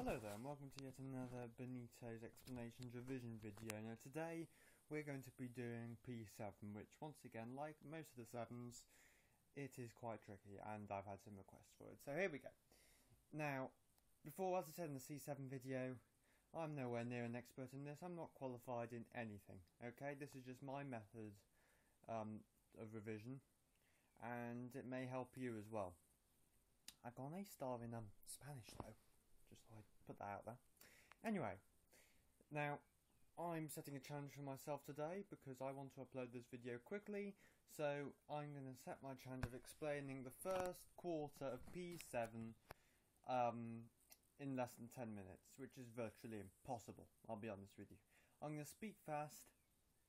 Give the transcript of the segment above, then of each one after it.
Hello there and welcome to yet another Benito's Explanations revision video. Now today we're going to be doing P7, which once again, like most of the 7s, it is quite tricky and I've had some requests for it. So here we go. Now, before, as I said in the C7 video, I'm nowhere near an expert in this. I'm not qualified in anything, okay? This is just my method of revision and it may help you as well. I got an A star in Spanish though. Just thought I'd put that out there. Anyway, now I'm setting a challenge for myself today because I want to upload this video quickly. So I'm going to set my challenge of explaining the first quarter of P7 in less than 10 minutes, which is virtually impossible, I'll be honest with you. I'm going to speak fast,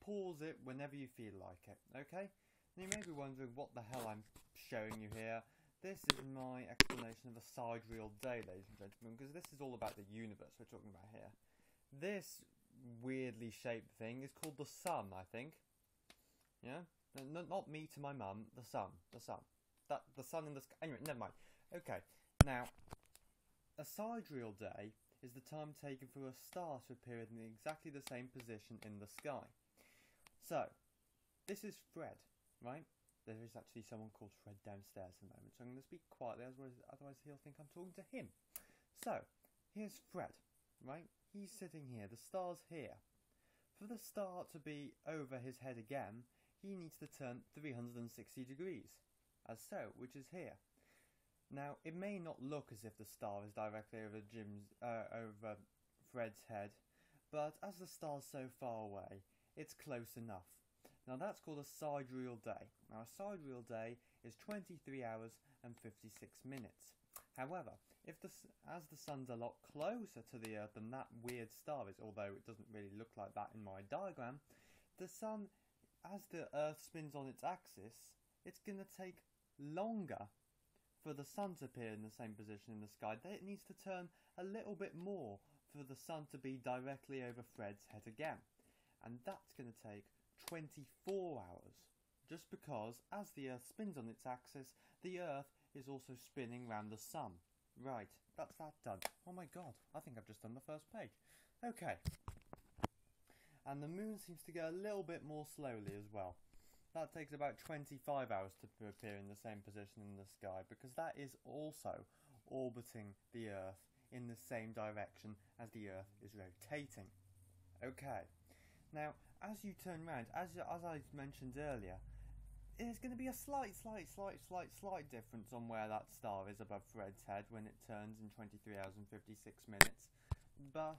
pause it whenever you feel like it, okay? Now you may be wondering what the hell I'm showing you here. This is my explanation of a sidereal day, ladies and gentlemen, because this is all about the universe we're talking about here. This weirdly shaped thing is called the sun, I think. Yeah? No, not me to my mum, the sun. The sun in the sky. Anyway, never mind. Okay, now, a sidereal day is the time taken for a star to appear in exactly the same position in the sky. So, this is Fred, right? There is actually someone called Fred downstairs at the moment, so I'm going to speak quietly, otherwise he'll think I'm talking to him. So, here's Fred, right? He's sitting here, the star's here. For the star to be over his head again, he needs to turn 360 degrees, as so, which is here. Now, it may not look as if the star is directly over over Fred's head, but as the star's so far away, it's close enough. Now that's called a sidereal day. Now a sidereal day is 23 hours and 56 minutes. However, as the sun's a lot closer to the Earth than that weird star is, although it doesn't really look like that in my diagram, the sun, as the Earth spins on its axis, it's going to take longer for the sun to appear in the same position in the sky. It needs to turn a little bit more for the sun to be directly over Fred's head again. And that's going to take 24 hours, just because as the Earth spins on its axis, the Earth is also spinning round the sun. Right, that's that done. Oh my god, I think I've just done the first page. Okay. And the moon seems to go a little bit more slowly as well. That takes about 25 hours to appear in the same position in the sky, because that is also orbiting the Earth in the same direction as the Earth is rotating. Okay. Now, as you turn round, as I mentioned earlier, there's going to be a slight difference on where that star is above Fred's head when it turns in 23 hours and 56 minutes. But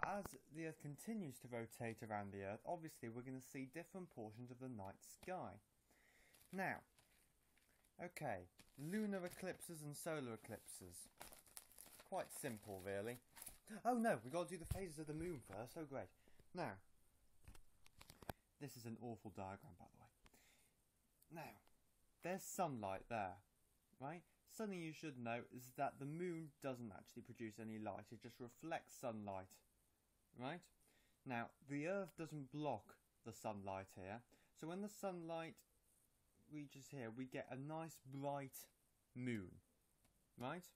as the Earth continues to rotate around the Earth, obviously we're going to see different portions of the night sky. Now, okay, lunar eclipses and solar eclipses. Quite simple, really. Oh no, we've got to do the phases of the moon first. Oh great. Now, this is an awful diagram, by the way. Now, there's sunlight there, right? Something you should know is that the moon doesn't actually produce any light. It just reflects sunlight, right? Now, the Earth doesn't block the sunlight here. So when the sunlight reaches here, we get a nice bright moon, right?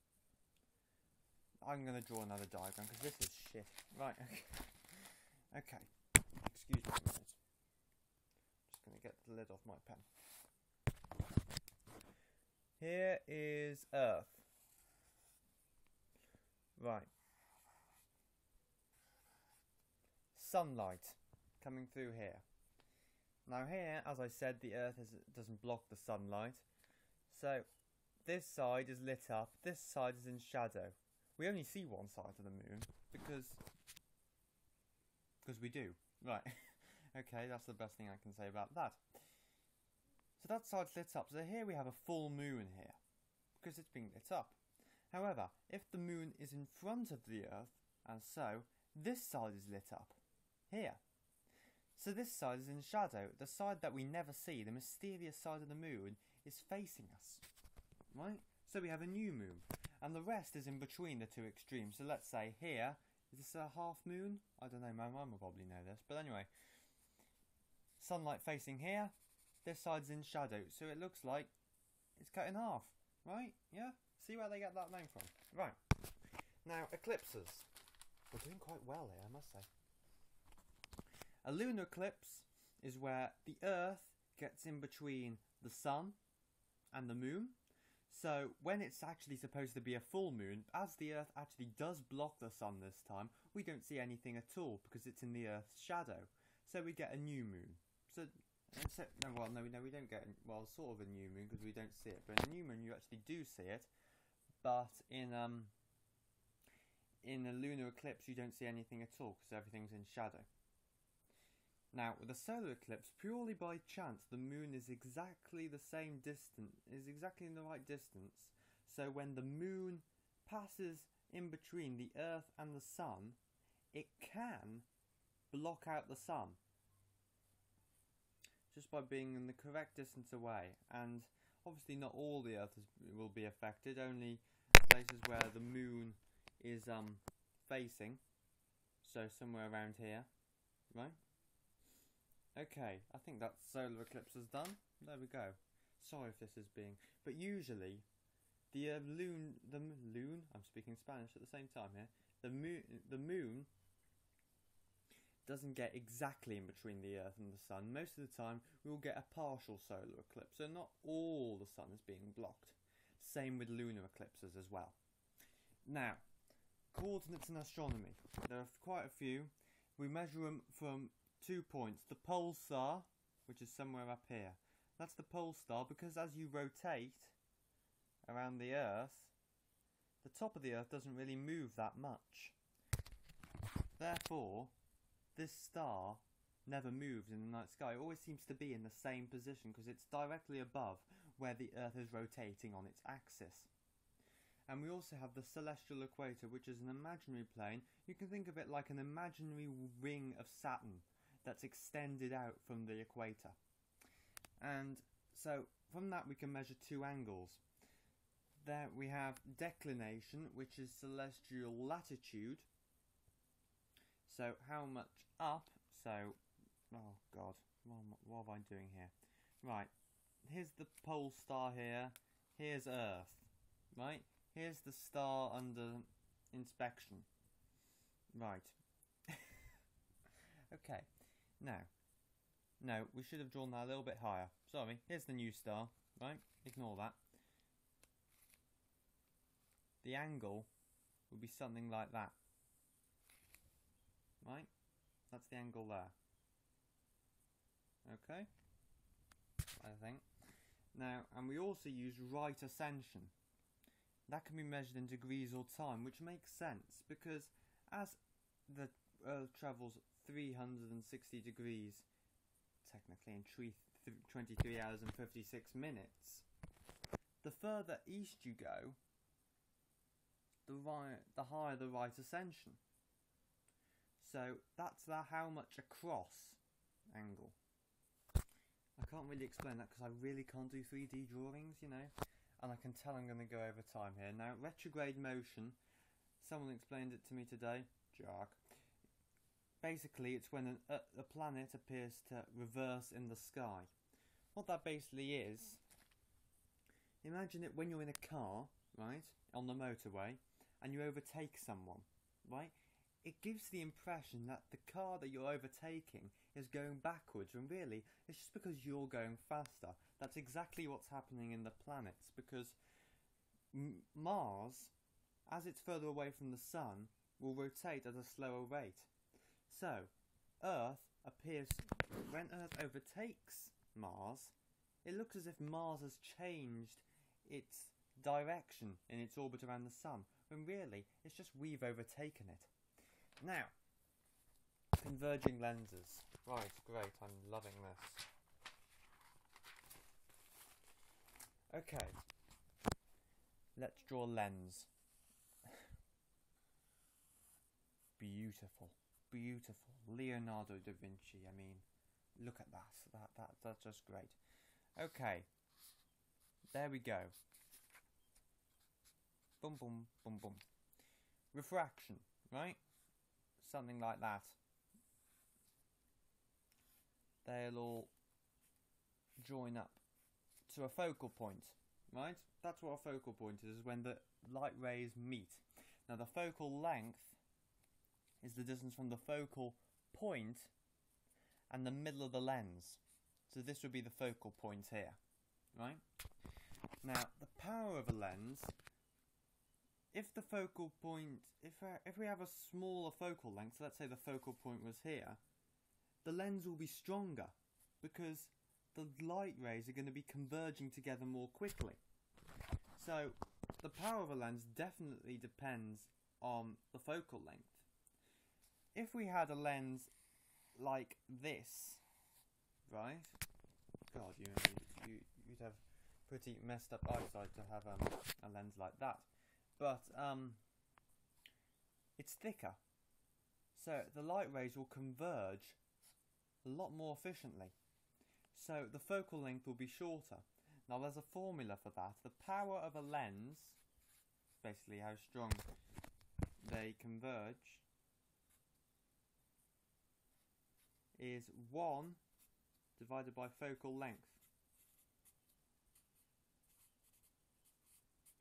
I'm going to draw another diagram because this is shit. Right, okay. Okay, excuse me a minute. Just going to get the lid off my pen. Here is Earth. Right. Sunlight coming through here. Now here, as I said, the Earth doesn't block the sunlight. So, this side is lit up, this side is in shadow. We only see one side of the moon because we do. Right. Okay, that's the best thing I can say about that. So that side's lit up. So here we have a full moon here because it's being lit up. However, if the moon is in front of the Earth, and so, this side is lit up. Here. So this side is in shadow. The side that we never see, the mysterious side of the moon, is facing us. Right? So we have a new moon. And the rest is in between the two extremes. So let's say here, is this a half moon? I don't know, my mum will probably know this. But anyway, sunlight facing here, this side's in shadow. So it looks like it's cut in half, right? Yeah? See where they get that name from? Right. Now, eclipses. We're doing quite well here, I must say. A lunar eclipse is where the Earth gets in between the Sun and the Moon. So when it's actually supposed to be a full moon, as the Earth actually does block the Sun this time, we don't see anything at all because it's in the Earth's shadow. So we get a new moon. We don't get, sort of a new moon because we don't see it. But in a new moon you actually do see it. But in a lunar eclipse you don't see anything at all because everything's in shadow. Now, with a solar eclipse, purely by chance, the moon is exactly the same distance, is exactly in the right distance. So when the moon passes in between the Earth and the Sun, it can block out the Sun. Just by being in the correct distance away. And obviously not all the Earth will be affected, only places where the moon is facing. So somewhere around here, right? Okay, I think that solar eclipse is done. There we go. Sorry if this is being... But usually, I'm speaking Spanish at the same time here. The moon doesn't get exactly in between the Earth and the Sun. Most of the time, we will get a partial solar eclipse. So not all the Sun is being blocked. Same with lunar eclipses as well. Now, coordinates in astronomy. There are quite a few. We measure them from 2 points. The pole star, which is somewhere up here. That's the pole star because as you rotate around the Earth, the top of the Earth doesn't really move that much. Therefore, this star never moves in the night sky. It always seems to be in the same position because it's directly above where the Earth is rotating on its axis. And we also have the celestial equator, which is an imaginary plane. You can think of it like an imaginary ring of Saturn that's extended out from the equator. And so from that we can measure two angles. There we have declination, which is celestial latitude. So how much up? So, oh god, what am I doing here? Right, here's the pole star here. Here's Earth. Right, here's the star under inspection. Right. Okay. Now, we should have drawn that a little bit higher. Sorry, here's the new star, right? Ignore that. The angle would be something like that. Right? That's the angle there. Okay? I think. Now, and we also use right ascension. That can be measured in degrees or time, which makes sense because as the Earth travels 360 degrees, technically in 23 hours and 56 minutes, the further east you go, the higher the right ascension. So that's how much across angle. I can't really explain that because I really can't do 3D drawings, you know, and I can tell I'm going to go over time here. Now, retrograde motion, someone explained it to me today, Jack. Basically, it's when a planet appears to reverse in the sky. What that basically is, imagine it when you're in a car, right, on the motorway, and you overtake someone, right? It gives the impression that the car that you're overtaking is going backwards, and really, it's just because you're going faster. That's exactly what's happening in the planets, because Mars, as it's further away from the Sun, will rotate at a slower rate. So, Earth appears, when Earth overtakes Mars, it looks as if Mars has changed its direction in its orbit around the Sun, when really, it's just we've overtaken it. Now, converging lenses. Right, great, I'm loving this. Okay, let's draw a lens. Beautiful. Beautiful. Leonardo da Vinci, I mean, look at that. That's just great. Okay. There we go. Boom, boom, boom, boom. Refraction, right? Something like that. They'll all join up to a focal point, right? That's what a focal point is when the light rays meet. Now the focal length is the distance from the focal point and the middle of the lens. So this would be the focal point here, right? Now the power of a lens, if the focal point, if we have a smaller focal length, so let's say the focal point was here, the lens will be stronger because the light rays are going to be converging together more quickly. So the power of a lens definitely depends on the focal length. If we had a lens like this, right? God, you'd have pretty messed up eyesight to have a lens like that. But it's thicker, so the light rays will converge a lot more efficiently. So the focal length will be shorter. Now there's a formula for that. The power of a lens, basically how strong they converge, is 1 divided by focal length.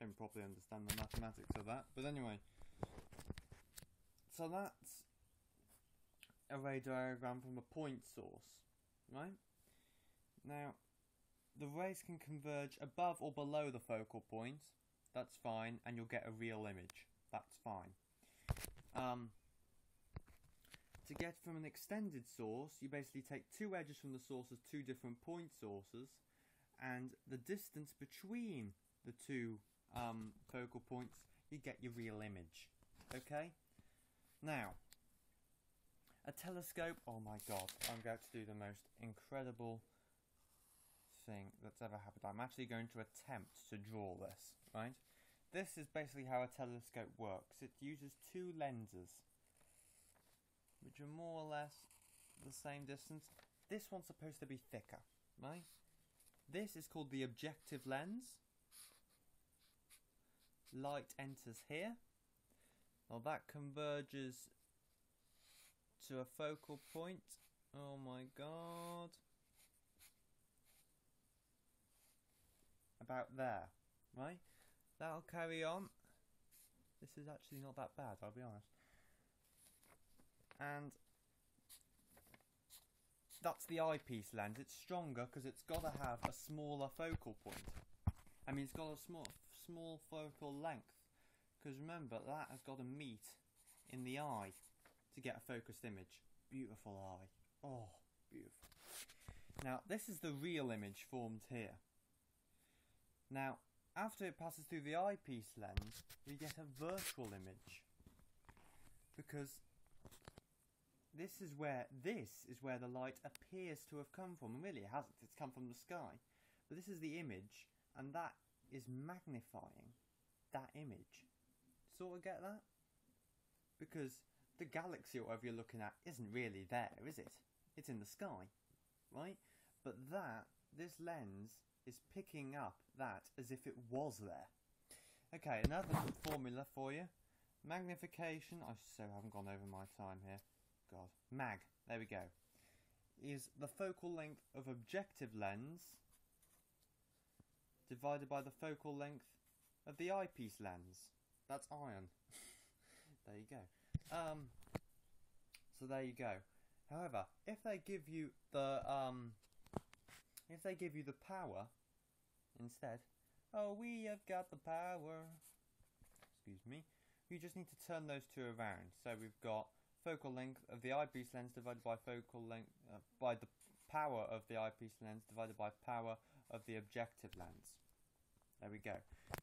Don't properly understand the mathematics of that, but anyway. So that's a ray diagram from a point source, right? Now, the rays can converge above or below the focal point. That's fine, and you'll get a real image. That's fine. To get from an extended source, you basically take two edges from the source as two different point sources, and the distance between the two focal points, you get your real image. Okay? Now, a telescope, oh my god, I'm going to do the most incredible thing that's ever happened. I'm actually going to attempt to draw this, right? This is basically how a telescope works. It uses two lenses, which are more or less the same distance. This one's supposed to be thicker, right? This is called the objective lens. Light enters here. Well, that converges to a focal point. Oh my god. About there, right? That'll carry on. This is actually not that bad, I'll be honest. And that's the eyepiece lens. It's stronger because it's got to have a smaller focal point. I mean, it's got a small focal length, because remember, that has got to meet in the eye to get a focused image. Beautiful eye. Oh, beautiful. Now, this is the real image formed here. Now, after it passes through the eyepiece lens, we get a virtual image, because this is where the light appears to have come from. And really, it hasn't. It's come from the sky. But this is the image, and that is magnifying that image. Sort of get that? Because the galaxy, or whatever you're looking at, isn't really there, is it? It's in the sky, right? But this lens is picking up that as if it was there. Okay, another formula for you. Magnification, I so haven't gone over my time here. God. Mag, there we go. Is the focal length of objective lens divided by the focal length of the eyepiece lens. That's iron. There you go. So there you go. However, if they give you the power instead, oh, we have got the power. Excuse me. We just need to turn those two around. So we've got focal length of the eyepiece lens divided by focal length by the power of the eyepiece lens divided by power of the objective lens. There we go.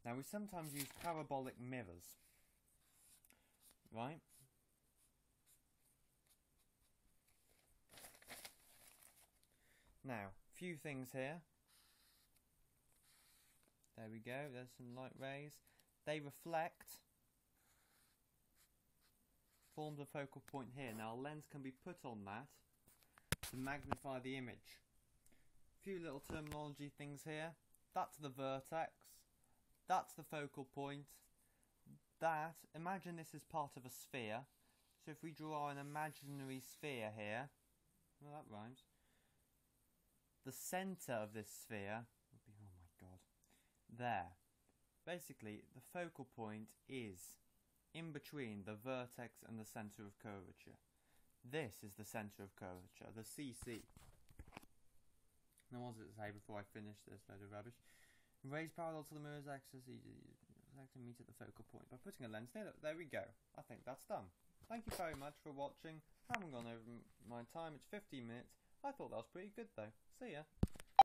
Now we sometimes use parabolic mirrors, right? Now, few things here. There we go, there's some light rays. They reflect, forms a focal point here. Now a lens can be put on that to magnify the image. Few little terminology things here. That's the vertex. That's the focal point. Imagine this is part of a sphere. So if we draw an imaginary sphere here, well, that rhymes. The centre of this sphere would be, oh my god, there. Basically, the focal point is in between the vertex and the centre of curvature. This is the centre of curvature, the CC. Now what does it say before I finish this load of rubbish? Raise parallel to the mirror's axis, meet at the focal point by putting a lens near it. There we go. I think that's done. Thank you very much for watching. I haven't gone over my time, it's 15 minutes. I thought that was pretty good though. See ya.